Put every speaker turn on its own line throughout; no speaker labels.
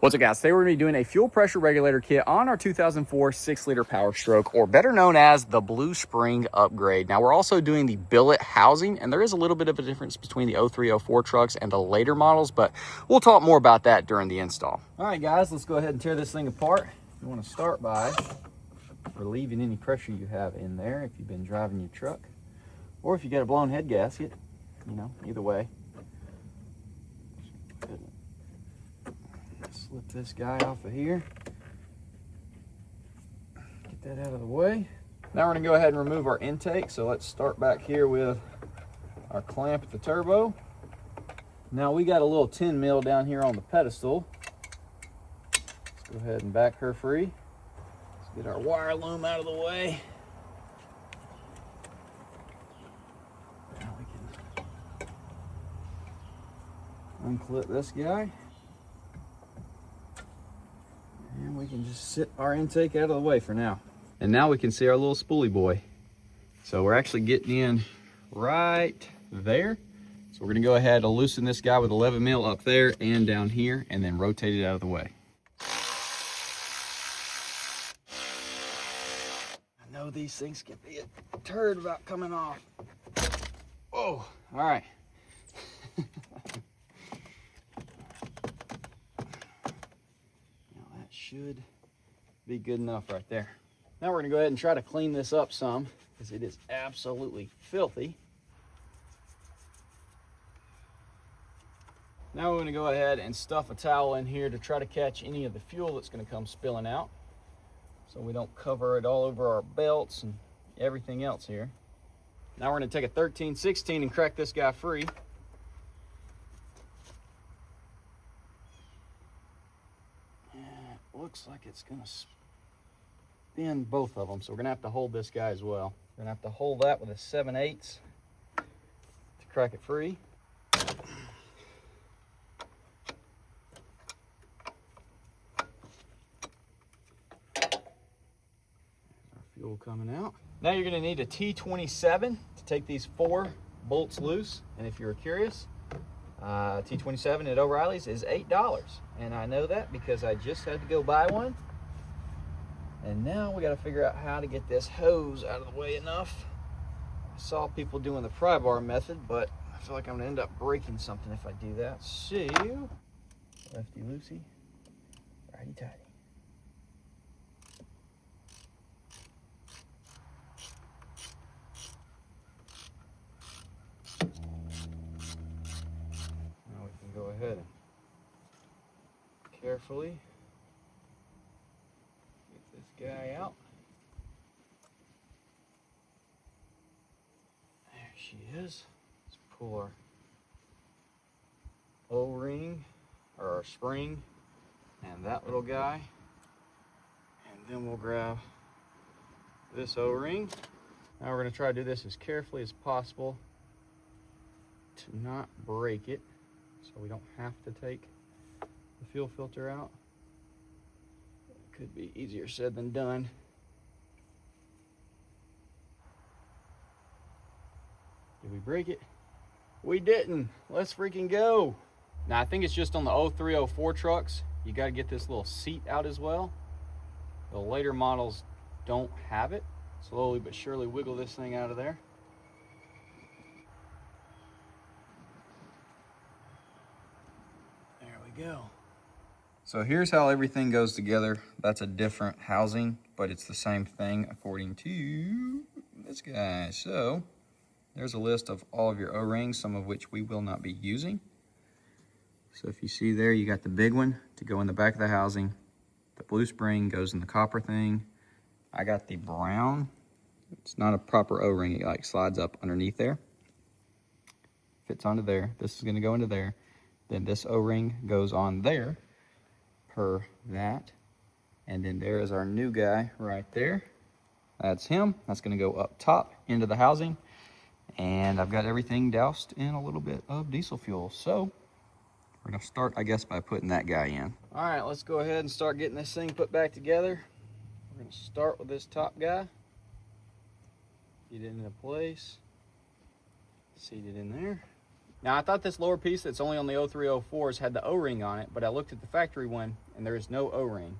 What's up, guys? Today we're going to be doing a fuel pressure regulator kit on our 2004 6-liter Power Stroke, or better known as the Blue Spring upgrade. Now, we're also doing the billet housing, and there is a little bit of a difference between the 03, 04 trucks and the later models, but we'll talk more about that during the install. All right, guys, let's go ahead and tear this thing apart. You want to start by relieving any pressure you have in there if you've been driving your truck, or if you got a blown head gasket, either way. Slip this guy off of here. Get that out of the way. Now we're going to go ahead and remove our intake. So let's start back here with our clamp at the turbo. Now we got a little 10 mil down here on the pedestal. Let's go ahead and back her free. Let's get our wire loom out of the way. Now we can unclip this guy. And we can just sit our intake out of the way for now. And now we can see our little spoolie boy. So we're actually getting in right there. So we're gonna go ahead and loosen this guy with 11 mil up there and down here, and then rotate it out of the way. I know these things can be a turd about coming off. Whoa, all right. Should be good enough right there. Now we're gonna go ahead and try to clean this up some, because it is absolutely filthy. Now we're gonna go ahead and stuff a towel in here to try to catch any of the fuel that's gonna come spilling out, so we don't cover it all over our belts and everything else here. Now we're gonna take a 13/16 and crack this guy free. Looks like it's gonna spin both of them, so we're gonna have to hold this guy as well. We're gonna have to hold that with a 7/8 to crack it free. There's our fuel coming out. Now you're gonna need a T27 to take these 4 bolts loose, and if you're curious, T27 at O'Reilly's is $8, and I know that because I just had to go buy one. And now we got to figure out how to get this hose out of the way enough. I saw people doing the pry bar method, but I feel like I'm gonna end up breaking something if I do that. So, lefty loosey, righty tighty. Go ahead and carefully get this guy out. There she is. Let's pull our O-ring or our spring and that little guy, and then we'll grab this O-ring. Now we're going to try to do this as carefully as possible to not break it, so we don't have to take the fuel filter out. It could be easier said than done. Did we break it? We didn't. Let's freaking go. Now I think it's just on the 03, 04 trucks. You got to get this little seat out as well. The later models don't have it. Slowly but surely wiggle this thing out of there. Go. So here's how everything goes together. That's a different housing, but it's the same thing according to this guy. So there's a list of all of your O-rings, some of which we will not be using. So if you see there, you got the big one to go in the back of the housing. The blue spring goes in the copper thing. I got the brown. It's not a proper O-ring. It like slides up underneath there. Fits onto there. This is going to go into there. Then this O-ring goes on there, per that. And then there is our new guy right there. That's him. That's gonna go up top into the housing. And I've got everything doused in a little bit of diesel fuel. So we're gonna start, I guess, by putting that guy in. All right, let's go ahead and start getting this thing put back together. We're gonna start with this top guy. Get it into place. Seat it in there. Now, I thought this lower piece that's only on the 03, 04s had the O-ring on it, but I looked at the factory one and there is no O-ring.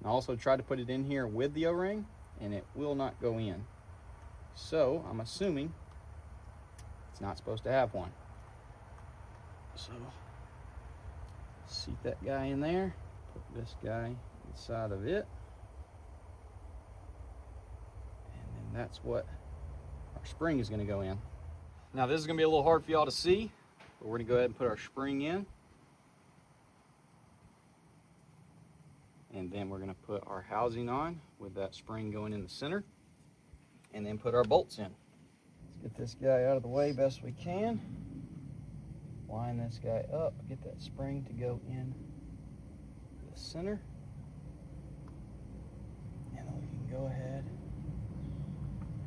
I also tried to put it in here with the O-ring, and it will not go in. So I'm assuming it's not supposed to have one. So seat that guy in there, put this guy inside of it, and then that's what our spring is going to go in. Now this is going to be a little hard for y'all to see, but we're going to go ahead and put our spring in. And then we're going to put our housing on with that spring going in the center, and then put our bolts in. Let's get this guy out of the way best we can. Line this guy up, get that spring to go in the center. And then we can go ahead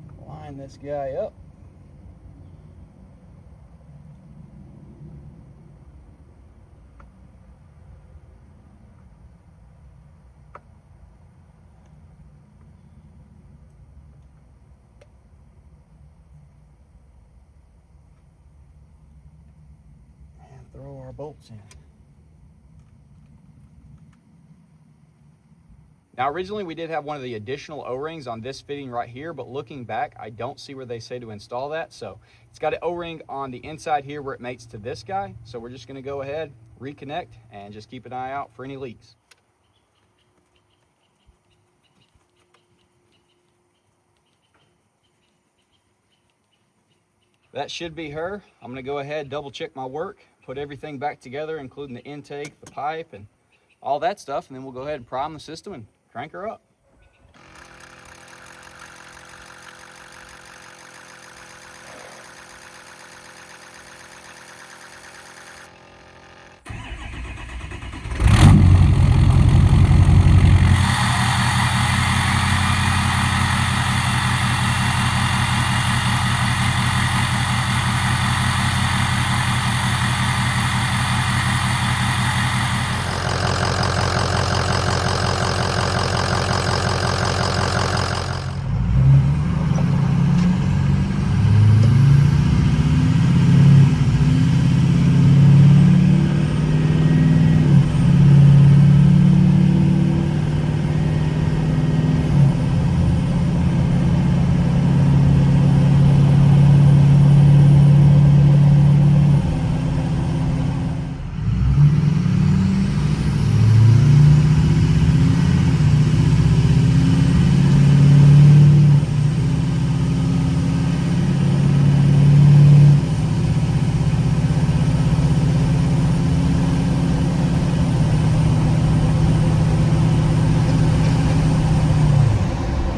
and line this guy up. Throw our bolts in. Now originally we did have one of the additional O-rings on this fitting right here, but looking back, I don't see where they say to install that. So it's got an O-ring on the inside here where it mates to this guy. So we're just gonna go ahead, reconnect, and just keep an eye out for any leaks. That should be her. I'm gonna go ahead, double check my work, put everything back together, including the intake, the pipe, and all that stuff, and then we'll go ahead and prime the system and crank her up.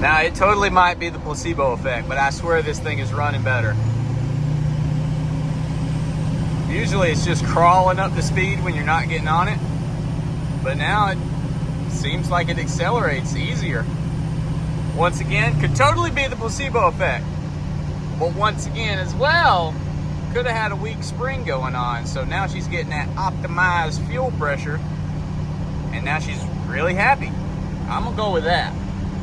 Now, it totally might be the placebo effect, but I swear this thing is running better. Usually it's just crawling up the speed when you're not getting on it, but now it seems like it accelerates easier. Once again, could totally be the placebo effect, but once again as well, could have had a weak spring going on, so now she's getting that optimized fuel pressure, and now she's really happy. I'm gonna go with that,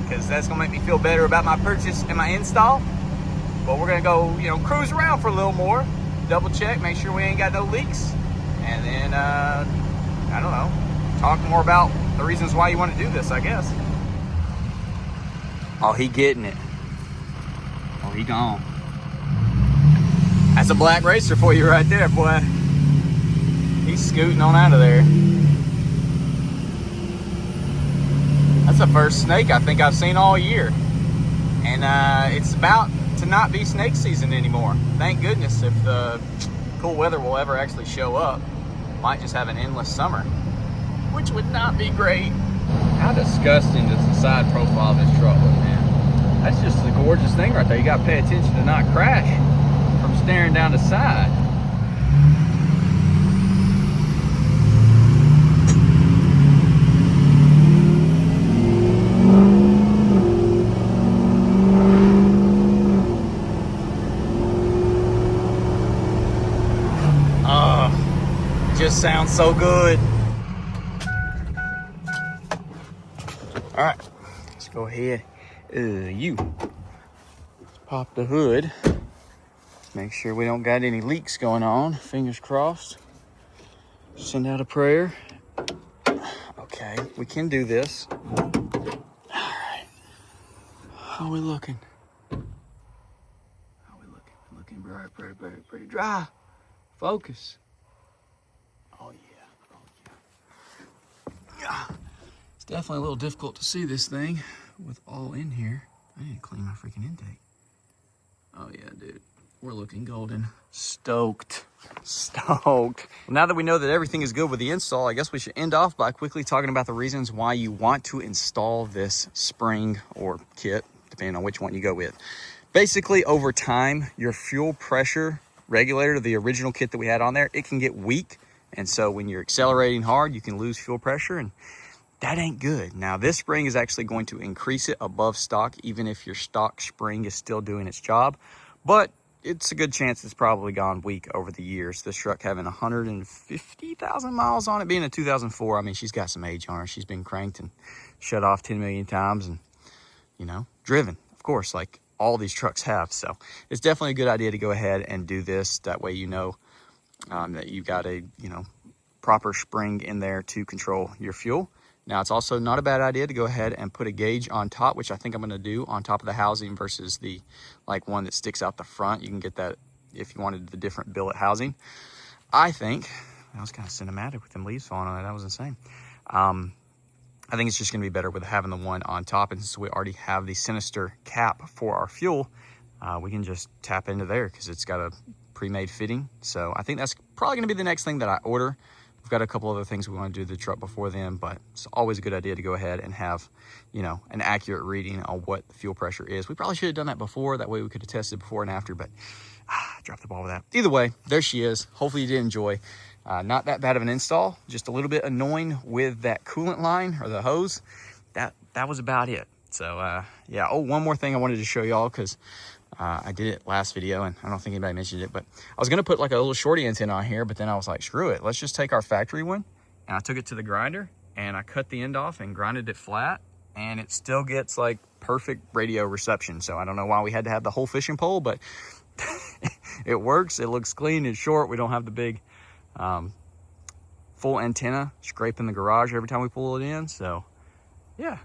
because that's gonna make me feel better about my purchase and my install. But we're gonna go, cruise around for a little more, double check, make sure we ain't got no leaks, and then, I don't know, talk more about the reasons why you want to do this, I guess. Oh, he getting it. Oh, he gone. That's a black racer for you right there, boy. He's scooting on out of there. That's the first snake I think I've seen all year. And it's about to not be snake season anymore. Thank goodness, if the cool weather will ever actually show up. Might just have an endless summer, which would not be great. How disgusting does the side profile of this truck look, man? That's just a gorgeous thing right there. You gotta pay attention to not crash from staring down the side. Just sounds so good. All right, let's go ahead. Let's pop the hood. Make sure we don't got any leaks going on. Fingers crossed. Send out a prayer. Okay. okay, we can do this. All right. How are we looking? Looking pretty dry. Focus. Oh yeah. Yeah. It's definitely a little difficult to see this thing with all in here. I need to clean my freaking intake. Oh yeah, dude. We're looking golden. Stoked. Now that we know that everything is good with the install, I guess we should end off by quickly talking about the reasons why you want to install this spring or kit, depending on which one you go with. Basically, over time, your fuel pressure regulator, the original kit that we had on there, it can get weak. And so when you're accelerating hard, you can lose fuel pressure, and that ain't good. Now, this spring is actually going to increase it above stock, even if your stock spring is still doing its job. But it's a good chance it's probably gone weak over the years. This truck having 150,000 miles on it, being a 2004, I mean, she's got some age on her. She's been cranked and shut off 10 million times and, you know, driven, of course, like all these trucks have. So it's definitely a good idea to go ahead and do this. That way you know that you got a, you know, proper spring in there to control your fuel. Now, it's also not a bad idea to go ahead and put a gauge on top, which I think I'm going to do on top of the housing versus the like one that sticks out the front. You can get that if you wanted the different billet housing. I think, that was kind of cinematic with them leaves falling on it. That was insane. I think it's just going to be better with having the one on top. And since we already have the Sinister cap for our fuel, we can just tap into there because it's got a pre-made fitting. So I think that's probably going to be the next thing that I order. We've got a couple other things we want to do to the truck before then, but it's always a good idea to go ahead and have, you know, an accurate reading on what the fuel pressure is. We probably should have done that before. That way we could have tested before and after, but I dropped the ball with that. Either way, there she is. Hopefully you did enjoy. Not that bad of an install, just a little bit annoying with that coolant line or the hose. That was about it. So yeah. Oh, one more thing I wanted to show y'all, because I did it last video and I don't think anybody mentioned it, but I was going to put like a little shorty antenna on here, but then I was like, screw it. Let's just take our factory one. And I took it to the grinder and I cut the end off and grinded it flat, and it still gets like perfect radio reception. So I don't know why we had to have the whole fishing pole, but it works. It looks clean and short. We don't have the big full antenna scraping the garage every time we pull it in. So yeah.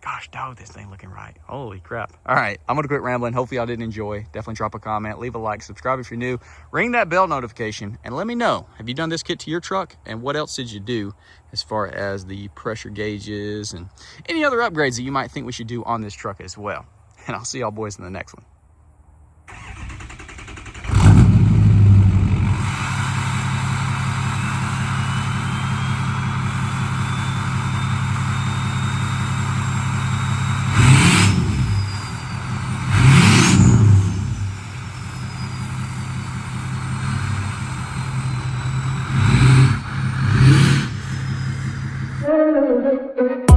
Gosh, dog, this thing looking right. Holy crap. All right, I'm going to quit rambling. Hopefully y'all did enjoy. Definitely drop a comment, leave a like, subscribe if you're new, ring that bell notification, and let me know, have you done this kit to your truck? And what else did you do as far as the pressure gauges and any other upgrades that you might think we should do on this truck as well? And I'll see y'all boys in the next one.
Thank you.